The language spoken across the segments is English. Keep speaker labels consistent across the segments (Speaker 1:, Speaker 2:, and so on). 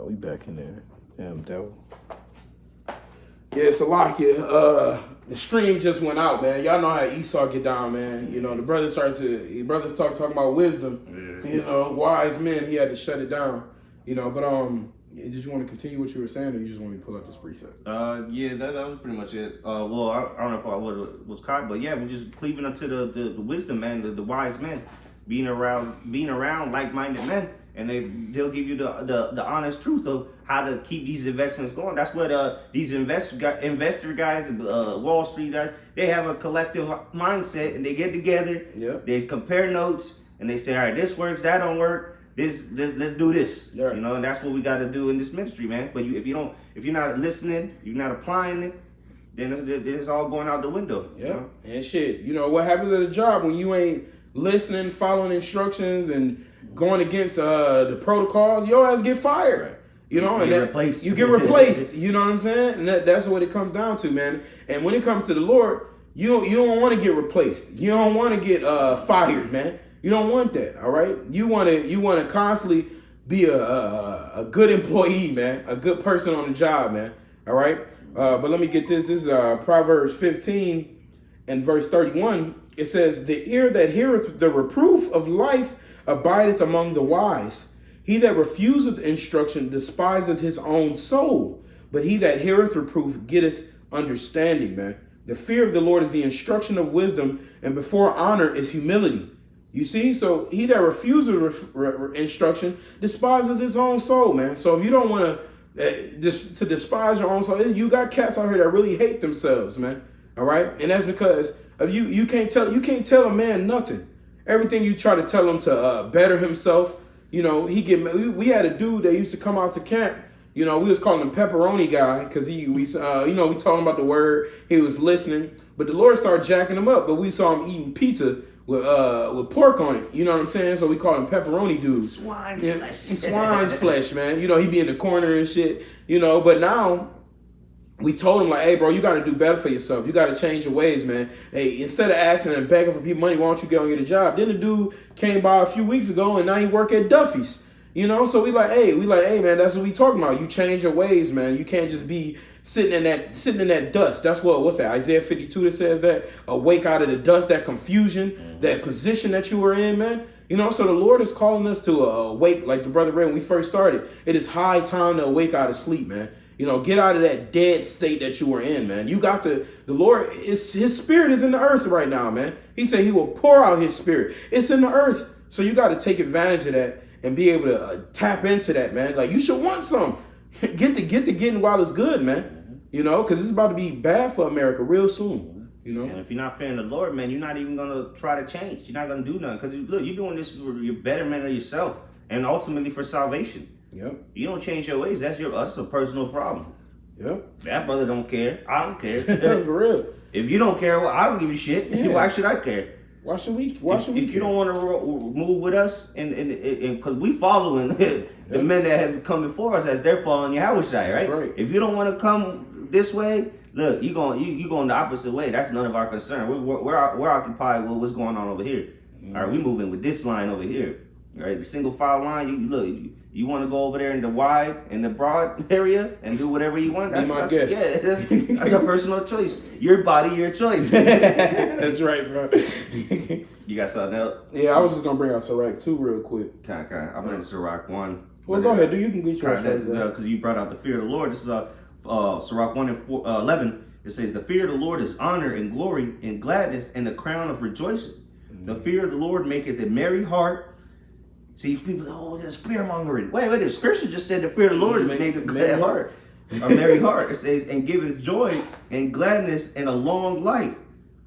Speaker 1: we back in there. Damn devil. Yeah, it's a lot here. The stream just went out, man. Y'all know how Esau get down, man. You know, the brothers talking about wisdom. Yeah. You know, wise men. He had to shut it down. You know, but did you want to continue what you were saying, or you just want me to pull up this preset?
Speaker 2: Yeah, that was pretty much it. Well, I don't know if I was caught, but yeah, we're just cleaving up to the wisdom, man, the wise men, being around like-minded men, and they'll give you the honest truth of how to keep these investments going. That's what these investor guys, Wall Street guys, they have a collective mindset, and they get together, they compare notes, and they say, all right, this works, that don't work. Let's do this, you know, and that's what we got to do in this ministry, man. But if you're not listening, you're not applying it, then it's all going out the window.
Speaker 1: Yeah,
Speaker 2: you know?
Speaker 1: And shit, you know what happens at a job when you ain't listening, following instructions, and going against the protocols? Your ass get fired. Right. You know, you get replaced. You know what I'm saying? And that's what it comes down to, man. And when it comes to the Lord, you don't want to get replaced. You don't want to get fired, man. You don't want that, all right? You want to constantly be a good employee, man, a good person on the job, man, all right? But let me get this. This is Proverbs 15 and verse 31. It says, "The ear that heareth the reproof of life abideth among the wise. He that refuseth instruction despiseth his own soul, but he that heareth reproof getteth understanding," man. The fear of the Lord is the instruction of wisdom, and before honor is humility. You see, so he that refuses instruction despises his own soul, man. So if you don't want to despise your own soul, you got cats out here that really hate themselves, man. All right, and that's because of you. You can't tell a man nothing. Everything you try to tell him to better himself, you know, we had a dude that used to come out to camp. You know, we was calling him Pepperoni Guy because we talking about the word. He was listening, but the Lord started jacking him up. But we saw him eating pizza with pork on it, you know what I'm saying? So we call him Pepperoni Dude.
Speaker 2: Swine's flesh.
Speaker 1: Swine's flesh, man. You know, he be in the corner and shit, you know, but now we told him, like, hey, bro, you got to do better for yourself. You got to change your ways, man. Hey, instead of asking and begging for people money, why don't you go and get a job? Then the dude came by a few weeks ago, and now he work at Duffy's. You know, so we like, hey, man, that's what we talking about. You change your ways, man. You can't just be sitting in that dust. That's what's that? Isaiah 52 that says that. Awake out of the dust, that confusion, that position that you were in, man. You know, so the Lord is calling us to awake, like the brother read when we first started. It is high time to awake out of sleep, man. You know, get out of that dead state that you were in, man. You got the Lord, his spirit is in the earth right now, man. He said he will pour out his spirit. It's in the earth. So you got to take advantage of that and be able to tap into that, man. Like, you should want some. Get to getting while it's good, man. You know, because it's about to be bad for America real soon. You know,
Speaker 2: and if you're not fearing the Lord, man, you're not even gonna try to change. You're not gonna do nothing because look, you're doing this for your betterment of yourself and ultimately for salvation.
Speaker 1: Yep.
Speaker 2: You don't change your ways. That's a personal problem.
Speaker 1: Yep.
Speaker 2: That brother don't care. I don't care.
Speaker 1: For real.
Speaker 2: If you don't care, well, I don't give a shit. Yeah. Why should I care?
Speaker 1: Why should we?
Speaker 2: If you don't want to move with us, and because we following the men that have come before us as they're following Yahweh Shai, right?
Speaker 1: That's right.
Speaker 2: If you don't want to come this way, look, you going the opposite way. That's none of our concern. We're occupied with what's going on over here. Mm-hmm. All right, we moving with this line over here. All right, the single file line. You want to go over there in the wide and the broad area and do whatever you want. That's
Speaker 1: my guess.
Speaker 2: Yeah, that's a personal choice. Your body, your choice.
Speaker 1: That's right, bro.
Speaker 2: You got something else?
Speaker 1: Yeah, I was just gonna bring out Sirach 2 real quick.
Speaker 2: I'm in Sirach 1.
Speaker 1: Well, go ahead. You can get yours first.
Speaker 2: Because you brought out the fear of the Lord. This is Sirach 1 and 11. It says, "The fear of the Lord is honor and glory and gladness and the crown of rejoicing. Mm-hmm. The fear of the Lord maketh a merry heart." See, people, there's fear mongering. Wait, the scripture just said the fear of the Lord is make a glad heart, a merry heart. It says, "And giveth joy and gladness and a long life.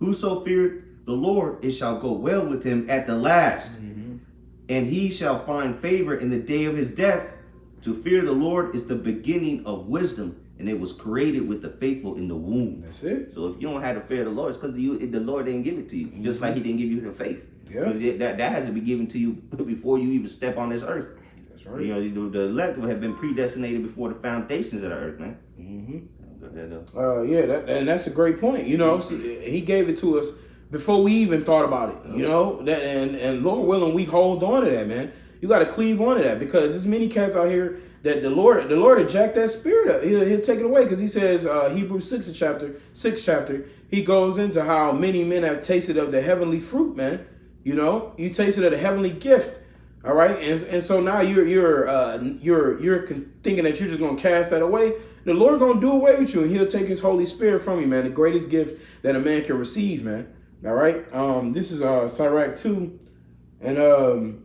Speaker 2: Whoso feareth the Lord, it shall go well with him at the last. Mm-hmm. And he shall find favor in the day of his death. To fear the Lord is the beginning of wisdom, and it was created with the faithful in the womb."
Speaker 1: That's it.
Speaker 2: So if you don't have the fear of the Lord, it's because the Lord didn't give it to you, just like he didn't give you the faith.
Speaker 1: Yeah.
Speaker 2: Because that has to be given to you before you even step on this earth.
Speaker 1: That's right.
Speaker 2: You know, the elect have been predestinated before the foundations of the earth, man.
Speaker 1: Mm-hmm.
Speaker 2: Go ahead,
Speaker 1: yeah, and that's a great point. You know, so he gave it to us before we even thought about it. You know, and Lord willing, we hold on to that, man. You got to cleave on to that, because there's many cats out here that the Lord will jack that spirit up. He'll take it away, because he says, Hebrews 6 chapter, he goes into how many men have tasted of the heavenly fruit, man. You know, you tasted of the heavenly gift. All right. And so now you're thinking that you're just going to cast that away. The Lord going to do away with you, and he'll take his Holy Spirit from you, man. The greatest gift that a man can receive, man. All right. This is Sirach 2. And I'm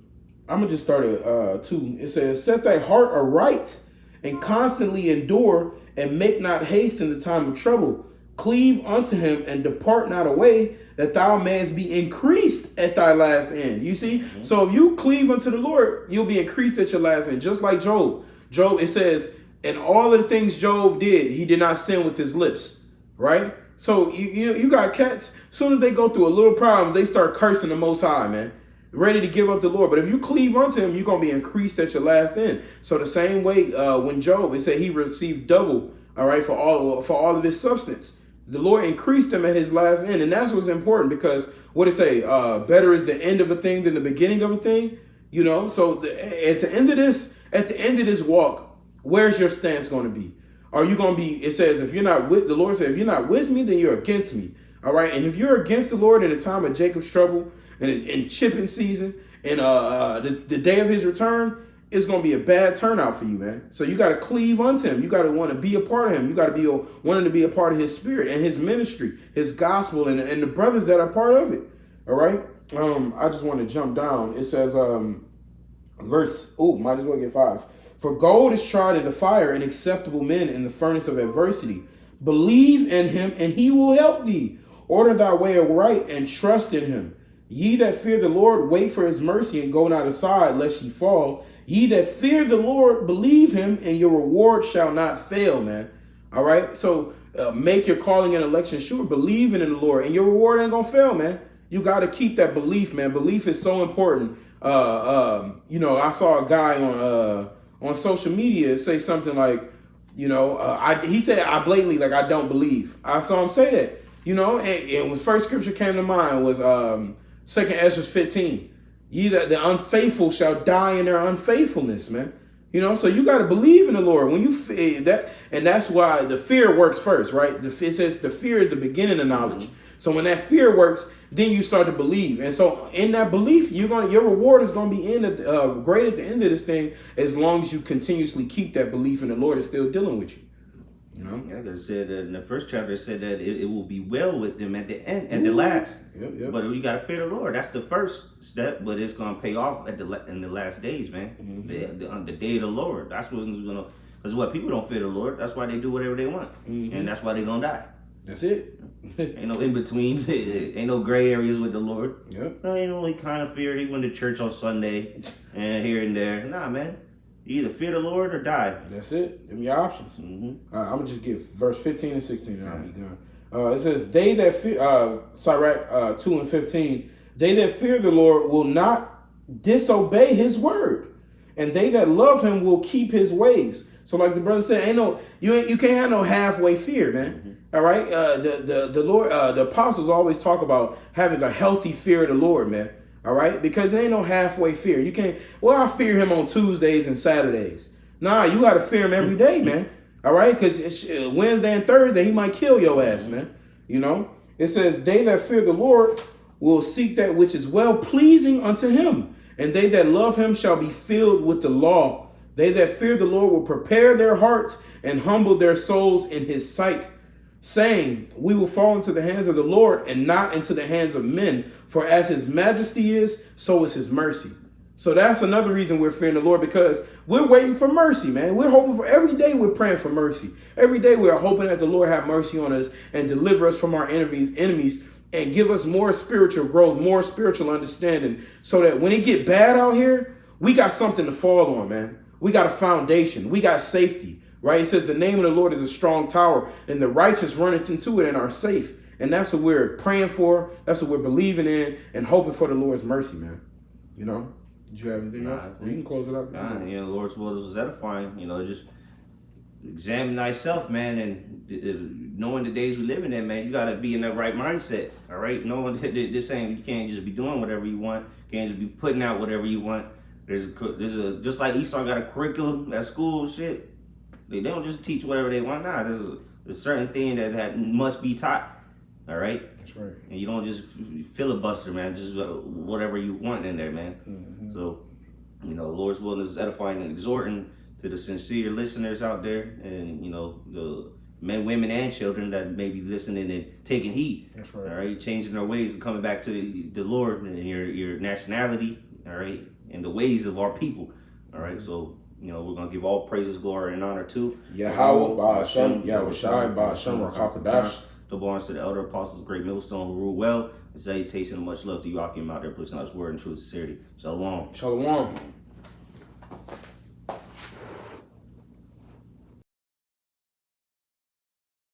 Speaker 1: going to just start at 2. It says, set thy heart aright and constantly endure, and make not haste in the time of trouble. Cleave unto him and depart not away, that thou mayest be increased at thy last end. You see? Mm-hmm. So if you cleave unto the Lord, you'll be increased at your last end. Just like Job. Job, it says, and all of the things Job did, he did not sin with his lips. Right? So you got cats, as soon as they go through a little problems, they start cursing the Most High, man. Ready to give up the Lord. But if you cleave unto him, you're going to be increased at your last end. So the same way when Job, it said he received double, all right, for all of his substance. The Lord increased him at his last end. And that's what's important, because what it say, better is the end of a thing than the beginning of a thing. You know, so at the end of this walk, where's your stance going to be? Are you going to be, it says, if you're not with, the Lord said, if you're not with me, then you're against me. All right. And if you're against the Lord in the time of Jacob's trouble and in chipping season and the day of his return, it's going to be a bad turnout for you, man. So you got to cleave unto him. You got to want to be a part of him. You got to be wanting to be a part of his spirit and his ministry, his gospel, and the brothers that are part of it. All right. I just want to jump down. It says, might as well get 5. For gold is tried in the fire, and acceptable men in the furnace of adversity. Believe in him, and he will help thee. Order thy way aright, and trust in him. Ye that fear the Lord, wait for his mercy, and go not aside, lest ye fall. Ye that fear the Lord, believe him, and your reward shall not fail, man. All right? So make your calling and election sure. Believing in the Lord, and your reward ain't going to fail, man. You got to keep that belief, man. Belief is so important. I saw a guy on social media say something like, he said, I blatantly, like, I don't believe. I saw him say that, and the first scripture came to mind was 2 Ezra 15. Ye that the unfaithful shall die in their unfaithfulness, man. So you got to believe in the Lord when you that, and that's why the fear works first, right? It says the fear is the beginning of knowledge. So when that fear works, then you start to believe, and so in that belief, your reward is going to be great at the end of this thing, as long as you continuously keep that belief, and the Lord is still dealing with you.
Speaker 2: Yeah, because it said in the first chapter, it said that it will be well with them at the end, at the last. Yep. But you got to fear the Lord. That's the first step, but it's going to pay off in the last days, man. Mm-hmm. The day of the Lord. That's what's going to, because what people don't fear the Lord. That's why they do whatever they want, and that's why they're going to die.
Speaker 1: That's it.
Speaker 2: Ain't no in-betweens. Ain't no gray areas with the Lord.
Speaker 1: Yep.
Speaker 2: He kind of feared. He went to church on Sunday and here and there. Nah, man. You either fear the Lord or die.
Speaker 1: That's it. Them your options. Mm-hmm. I'm going to just give verse 15 and 16 and I'll be done. It says, they that fear, Sirach 2 and 15, they that fear the Lord will not disobey his word, and they that love him will keep his ways. So like the brother said, you can't have no halfway fear, man. Mm-hmm. All right. The Lord, the apostles always talk about having a healthy fear of the Lord, man. All right. Because there ain't no halfway fear. You can't, I fear him on Tuesdays and Saturdays. Nah, you got to fear him every day, man. All right. Because Wednesday and Thursday, he might kill your ass, man. It says, they that fear the Lord will seek that which is well pleasing unto him, and they that love him shall be filled with the law. They that fear the Lord will prepare their hearts and humble their souls in his sight, saying, we will fall into the hands of the Lord and not into the hands of men. For as his majesty is, so is his mercy. So that's another reason we're fearing the Lord, because we're waiting for mercy, man. We're hoping for, every day we're praying for mercy. Every day we're hoping that the Lord have mercy on us and deliver us from our enemies and give us more spiritual growth, more spiritual understanding, so that when it get bad out here, we got something to fall on, man. We got a foundation. We got safety, right? It says the name of the Lord is a strong tower, and the righteous runneth into it and are safe. And that's what we're praying for. That's what we're believing in and hoping for the Lord's mercy, man. Did you have anything else? You can close it up.
Speaker 2: The Lord's word was edifying. Just examine thyself, man, and knowing the days we live in, man, you got to be in that right mindset, all right? Knowing that this ain't, you can't just be doing whatever you want. You can't just be putting out whatever you want. There's a just like Esau got a curriculum at school. Shit, they don't just teach whatever they want. Nah, there's a certain thing that must be taught. All right.
Speaker 1: That's right.
Speaker 2: And you don't just filibuster, man. Just whatever you want in there, man.
Speaker 1: Mm-hmm.
Speaker 2: So, Lord's will is edifying and exhorting to the sincere listeners out there, and the men, women, and children that may be listening and taking heed.
Speaker 1: That's right.
Speaker 2: All right, changing their ways and coming back to the Lord and your nationality. All right, and the ways of our people. All right, so we're gonna give all praises, glory, and honor to
Speaker 1: Yahweh Ba'Hashem, Yahushai Ba'Hashem, Rakakadash.
Speaker 2: The Barnes to the elder apostles, great millstone who rule well. And salutation and much love to you, Akim, out there pushing out his word and true sincerity. Shalom.
Speaker 1: Shalom.